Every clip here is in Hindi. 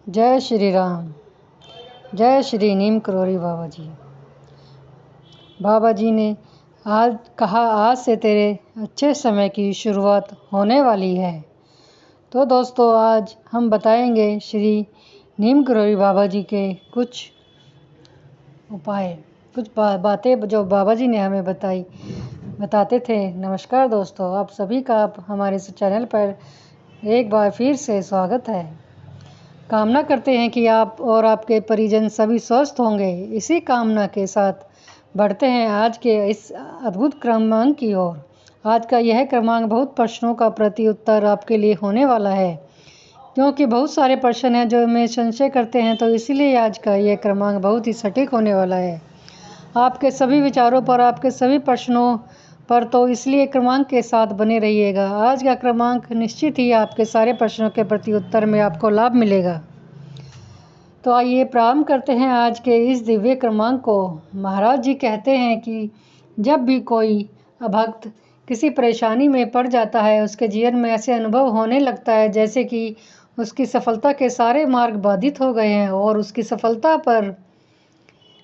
जय श्री राम। जय श्री नीम करोड़ी बाबा जी। बाबा जी ने आज कहा, आज से तेरे अच्छे समय की शुरुआत होने वाली है। तो दोस्तों, आज हम बताएंगे श्री नीम करोड़ी बाबा जी के कुछ उपाय, कुछ बातें जो बाबा जी ने हमें बताते थे। नमस्कार दोस्तों, आप सभी का हमारे इस चैनल पर एक बार फिर से स्वागत है। कामना करते हैं कि आप और आपके परिजन सभी स्वस्थ होंगे। इसी कामना के साथ बढ़ते हैं आज के इस अद्भुत क्रमांक की ओर। आज का यह क्रमांक बहुत प्रश्नों का प्रति उत्तर आपके लिए होने वाला है, क्योंकि बहुत सारे प्रश्न हैं जो में संशय करते हैं, तो इसीलिए आज का यह क्रमांक बहुत ही सटीक होने वाला है आपके सभी विचारों पर, आपके सभी प्रश्नों पर। तो इसलिए क्रमांक के साथ बने रहिएगा। आज का क्रमांक निश्चित ही आपके सारे प्रश्नों के प्रति उत्तर में आपको लाभ मिलेगा। तो आइए प्रारंभ करते हैं आज के इस दिव्य क्रमांक को। महाराज जी कहते हैं कि जब भी कोई भक्त किसी परेशानी में पड़ जाता है, उसके जीवन में ऐसे अनुभव होने लगता है जैसे कि उसकी सफलता के सारे मार्ग बाधित हो गए हैं और उसकी सफलता पर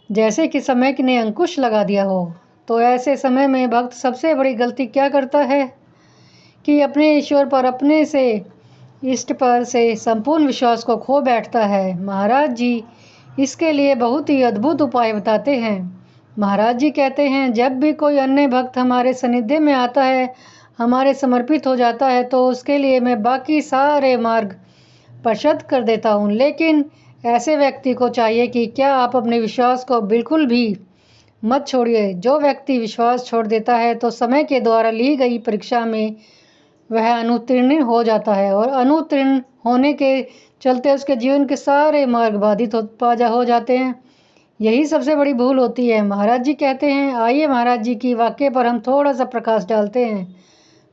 जैसे कि समय ने अंकुश लगा दिया हो। तो ऐसे समय में भक्त सबसे बड़ी गलती क्या करता है कि अपने ईश्वर पर, अपने से इष्ट पर से संपूर्ण विश्वास को खो बैठता है। महाराज जी इसके लिए बहुत ही अद्भुत उपाय बताते हैं। महाराज जी कहते हैं, जब भी कोई अन्य भक्त हमारे सानिध्य में आता है, हमारे समर्पित हो जाता है, तो उसके लिए मैं बाकी सारे मार्ग प्रशस्त कर देता हूँ। लेकिन ऐसे व्यक्ति को चाहिए कि क्या आप अपने विश्वास को बिल्कुल भी मत छोड़िए। जो व्यक्ति विश्वास छोड़ देता है तो समय के द्वारा ली गई परीक्षा में वह अनुत्तीर्ण हो जाता है और अनुत्तीर्ण होने के चलते उसके जीवन के सारे मार्ग बाधित हो जाते हैं। यही सबसे बड़ी भूल होती है। महाराज जी कहते हैं, आइए महाराज जी की वाक्य पर हम थोड़ा सा प्रकाश डालते हैं।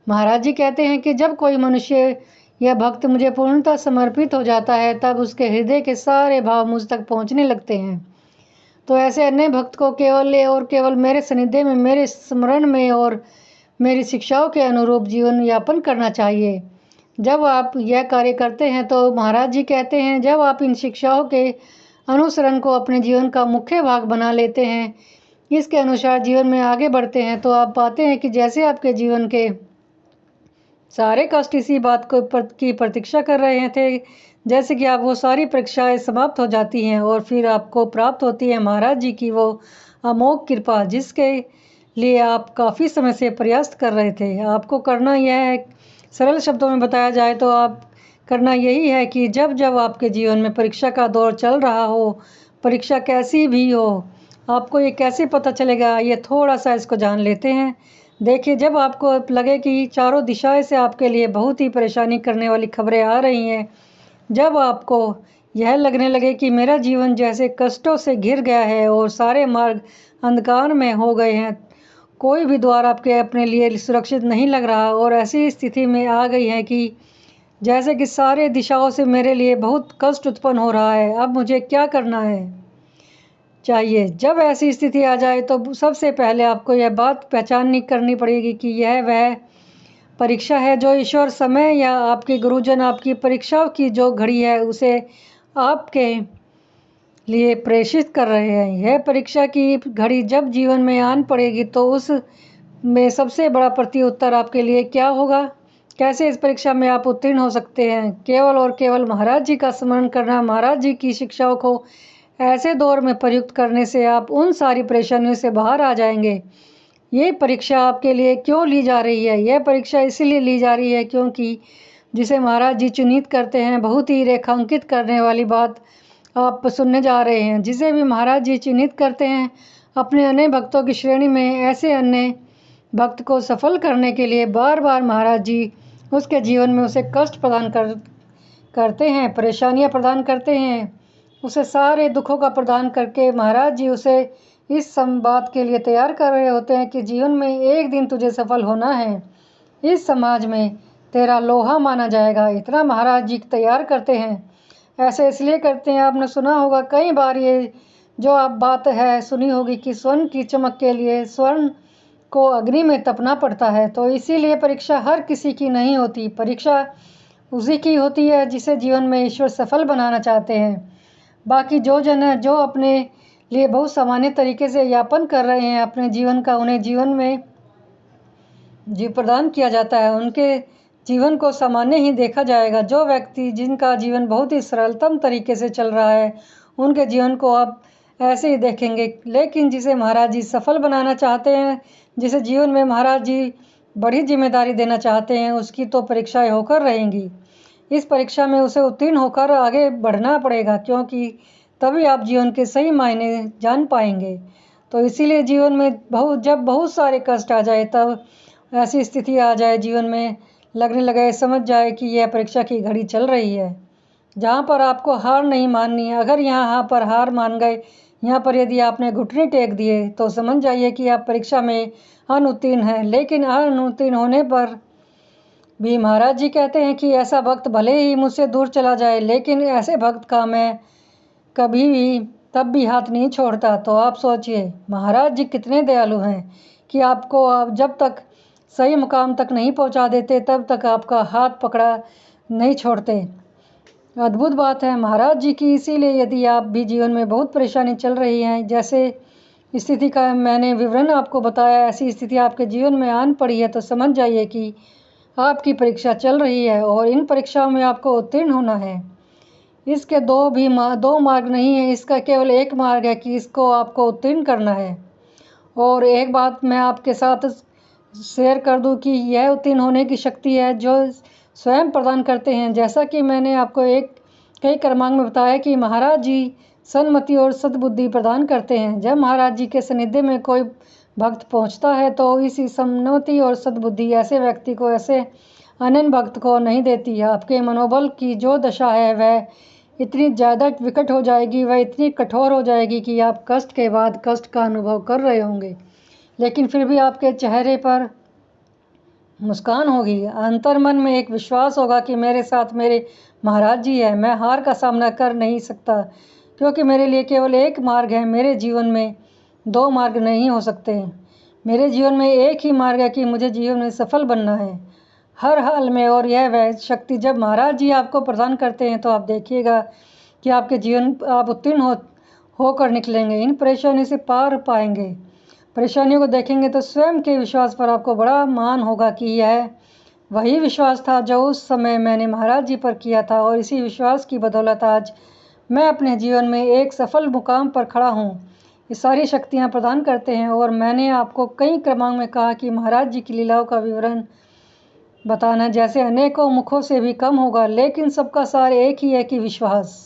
महाराज जी कहते हैं कि जब कोई मनुष्य या भक्त मुझे पूर्णतः समर्पित हो जाता है, तब उसके हृदय के सारे भाव मुझ तक पहुंचने लगते हैं। तो ऐसे अन्य भक्त को केवल और केवल मेरे सानिध्य में, मेरे स्मरण में और मेरी शिक्षाओं के अनुरूप जीवन यापन करना चाहिए। जब आप यह कार्य करते हैं तो महाराज जी कहते हैं, जब आप इन शिक्षाओं के अनुसरण को अपने जीवन का मुख्य भाग बना लेते हैं, इसके अनुसार जीवन में आगे बढ़ते हैं, तो आप पाते हैं कि जैसे आपके जीवन के सारे कष्ट इसी बात की प्रतीक्षा कर रहे थे, जैसे कि आप वो सारी परीक्षाएं समाप्त हो जाती हैं और फिर आपको प्राप्त होती है महाराज जी की वो अमोघ कृपा, जिसके लिए आप काफ़ी समय से प्रयास कर रहे थे। आपको करना यह है, सरल शब्दों में बताया जाए तो आप करना यही है कि जब जब आपके जीवन में परीक्षा का दौर चल रहा हो, परीक्षा कैसी भी हो, आपको ये कैसे पता चलेगा, ये थोड़ा सा इसको जान लेते हैं। देखिए, जब आपको लगे कि चारों दिशाएं से आपके लिए बहुत ही परेशानी करने वाली खबरें आ रही हैं, जब आपको यह लगने लगे कि मेरा जीवन जैसे कष्टों से घिर गया है और सारे मार्ग अंधकार में हो गए हैं, कोई भी द्वार आपके अपने लिए सुरक्षित नहीं लग रहा और ऐसी स्थिति में आ गई है कि जैसे कि सारे दिशाओं से मेरे लिए बहुत कष्ट उत्पन्न हो रहा है, अब मुझे क्या करना है चाहिए। जब ऐसी स्थिति आ जाए तो सबसे पहले आपको यह बात पहचाननी करनी पड़ेगी कि यह वह परीक्षा है जो ईश्वर समय या आपके गुरुजन आपकी परीक्षाओं की जो घड़ी है उसे आपके लिए प्रेषित कर रहे हैं। यह परीक्षा की घड़ी जब जीवन में आन पड़ेगी तो उस में सबसे बड़ा प्रत्युत्तर आपके लिए क्या होगा, कैसे इस परीक्षा में आप उत्तीर्ण हो सकते हैं। केवल और केवल महाराज जी का स्मरण करना, महाराज जी की शिक्षाओं को ऐसे दौर में प्रयुक्त करने से आप उन सारी परेशानियों से बाहर आ जाएंगे। ये परीक्षा आपके लिए क्यों ली जा रही है? यह परीक्षा इसीलिए ली जा रही है क्योंकि जिसे महाराज जी चिन्हित करते हैं, बहुत ही रेखांकित करने वाली बात आप सुनने जा रहे हैं। जिसे भी महाराज जी चिन्हित करते हैं अपने अन्य भक्तों की श्रेणी में, ऐसे अन्य भक्त को सफल करने के लिए बार बार महाराज जी उसके जीवन में उसे कष्ट प्रदान करते हैं, परेशानियां प्रदान करते हैं, उसे सारे दुखों का प्रदान करके महाराज जी उसे इस बात के लिए तैयार कर रहे होते हैं कि जीवन में एक दिन तुझे सफल होना है, इस समाज में तेरा लोहा माना जाएगा। इतना महाराज जी तैयार करते हैं। ऐसे इसलिए करते हैं, आपने सुना होगा कई बार ये जो आप बात है सुनी होगी कि स्वर्ण की चमक के लिए स्वर्ण को अग्नि में तपना पड़ता है। तो इसीलिए परीक्षा हर किसी की नहीं होती। परीक्षा उसी की होती है जिसे जीवन में ईश्वर सफल बनाना चाहते हैं। बाकी जो जन है जो अपने लिए बहुत सामान्य तरीके से यापन कर रहे हैं अपने जीवन का, उन्हें जीवन में जीव प्रदान किया जाता है, उनके जीवन को सामान्य ही देखा जाएगा। जो व्यक्ति जिनका जीवन बहुत ही सरलतम तरीके से चल रहा है उनके जीवन को आप ऐसे ही देखेंगे। लेकिन जिसे महाराज जी सफल बनाना चाहते हैं, जिसे जीवन में महाराज जी बड़ी जिम्मेदारी देना चाहते हैं, उसकी तो परीक्षाएं होकर रहेंगी। इस परीक्षा में उसे उत्तीर्ण होकर आगे बढ़ना पड़ेगा, क्योंकि तभी आप जीवन के सही मायने जान पाएंगे। तो इसीलिए जीवन में जब बहुत सारे कष्ट आ जाए, तब ऐसी स्थिति आ जाए जीवन में, लगने लगे समझ जाए कि यह परीक्षा की घड़ी चल रही है, जहाँ पर आपको हार नहीं माननी है। अगर यहाँ पर हार मान गए, यहाँ पर यदि आपने घुटने टेक दिए, तो समझ जाइए कि आप परीक्षा में अनुत्तीर्ण हैं। लेकिन अनुत्तीर्ण होने पर भी महाराज जी कहते हैं कि ऐसा भक्त भले ही मुझसे दूर चला जाए, लेकिन ऐसे भक्त का मैं कभी भी तब भी हाथ नहीं छोड़ता। तो आप सोचिए महाराज जी कितने दयालु हैं कि आपको आप जब तक सही मुकाम तक नहीं पहुंचा देते, तब तक आपका हाथ पकड़ा नहीं छोड़ते। अद्भुत बात है महाराज जी की। इसीलिए यदि आप भी जीवन में बहुत परेशानी चल रही है, जैसे स्थिति का मैंने विवरण आपको बताया, ऐसी स्थिति आपके जीवन में आन पड़ी है, तो समझ जाइए कि आपकी परीक्षा चल रही है और इन परीक्षाओं में आपको उत्तीर्ण होना है। इसके दो मार्ग नहीं है, इसका केवल एक मार्ग है कि इसको आपको उत्तीर्ण करना है। और एक बात मैं आपके साथ शेयर कर दूं कि यह उत्तीर्ण होने की शक्ति है जो स्वयं प्रदान करते हैं। जैसा कि मैंने आपको कई क्रमांक में बताया कि महाराज जी सन्मति और सद्बुद्धि प्रदान करते हैं। जब महाराज जी के सानिध्य में कोई भक्त पहुंचता है, तो इसी सन्मति और सद्बुद्धि ऐसे व्यक्ति को, ऐसे अनन्य भक्त को नहीं देती है। आपके मनोबल की जो दशा है वह इतनी ज़्यादा विकट हो जाएगी, वह इतनी कठोर हो जाएगी कि आप कष्ट के बाद कष्ट का अनुभव कर रहे होंगे, लेकिन फिर भी आपके चेहरे पर मुस्कान होगी। अंतर्मन में एक विश्वास होगा कि मेरे साथ मेरे महाराज जी है, मैं हार का सामना कर नहीं सकता, क्योंकि मेरे लिए केवल एक मार्ग है। मेरे जीवन में दो मार्ग नहीं हो सकते। मेरे जीवन में एक ही मार्ग है कि मुझे जीवन में सफल बनना है हर हाल में। और यह वह शक्ति जब महाराज जी आपको प्रदान करते हैं, तो आप देखिएगा कि आपके जीवन आप उत्तीर्ण होकर निकलेंगे, इन परेशानी से पार पाएंगे। परेशानियों को देखेंगे तो स्वयं के विश्वास पर आपको बड़ा मान होगा कि यह वही विश्वास था जो उस समय मैंने महाराज जी पर किया था, और इसी विश्वास की बदौलत आज मैं अपने जीवन में एक सफल मुकाम पर खड़ा हूँ। ये सारी शक्तियाँ प्रदान करते हैं। और मैंने आपको कई क्रमांक में कहा कि महाराज जी की लीलाओं का विवरण बताना जैसे अनेकों मुखों से भी कम होगा, लेकिन सबका सार एक ही है कि विश्वास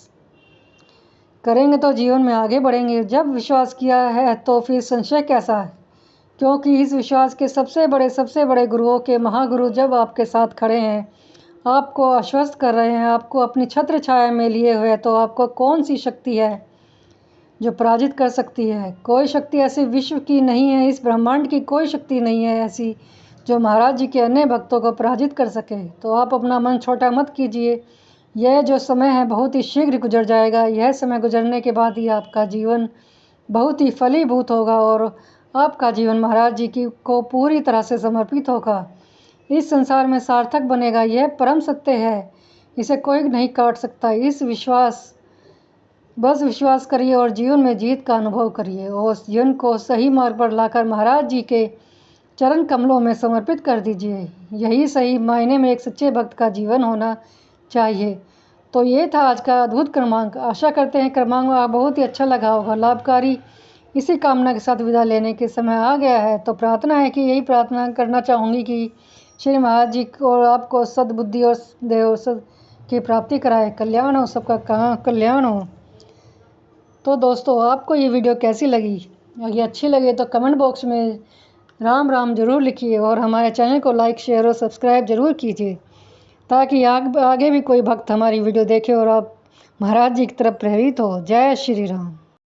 करेंगे तो जीवन में आगे बढ़ेंगे। जब विश्वास किया है तो फिर संशय कैसा है, क्योंकि इस विश्वास के सबसे बड़े गुरुओं के महागुरु जब आपके साथ खड़े हैं, आपको आश्वस्त कर रहे हैं, आपको अपनी छत्र छाया में लिए हुए, तो आपको कौन सी शक्ति है जो पराजित कर सकती है। कोई शक्ति ऐसी विश्व की नहीं है, इस ब्रह्मांड की कोई शक्ति नहीं है ऐसी जो महाराज जी के अन्य भक्तों को पराजित कर सके। तो आप अपना मन छोटा मत कीजिए। यह जो समय है बहुत ही शीघ्र गुजर जाएगा। यह समय गुजरने के बाद ही आपका जीवन बहुत ही फलीभूत होगा और आपका जीवन महाराज जी को पूरी तरह से समर्पित होगा। इस संसार में सार्थक बनेगा। यह परम सत्य है, इसे कोई नहीं काट सकता। बस विश्वास करिए और जीवन में जीत का अनुभव करिए और जीवन को सही मार्ग पर लाकर महाराज जी के चरण कमलों में समर्पित कर दीजिए। यही सही मायने में एक सच्चे भक्त का जीवन होना चाहिए। तो ये था आज का अद्भुत क्रमांक। आशा करते हैं क्रमांक आपको बहुत ही अच्छा लगा होगा, लाभकारी। इसी कामना के साथ विदा लेने के समय आ गया है। तो प्रार्थना है कि यही प्रार्थना करना चाहूँगी कि श्री महाराज जी को आपको सद्बुद्धि और देव की प्राप्ति कराए, कल्याण हो, सबका कल्याण हो। तो दोस्तों आपको ये वीडियो कैसी लगी? अगर अच्छी लगे तो कमेंट बॉक्स में राम राम ज़रूर लिखिए और हमारे चैनल को लाइक, शेयर और सब्सक्राइब ज़रूर कीजिए, ताकि आगे भी कोई भक्त हमारी वीडियो देखे और आप महाराज जी की तरफ प्रेरित हो। जय श्री राम।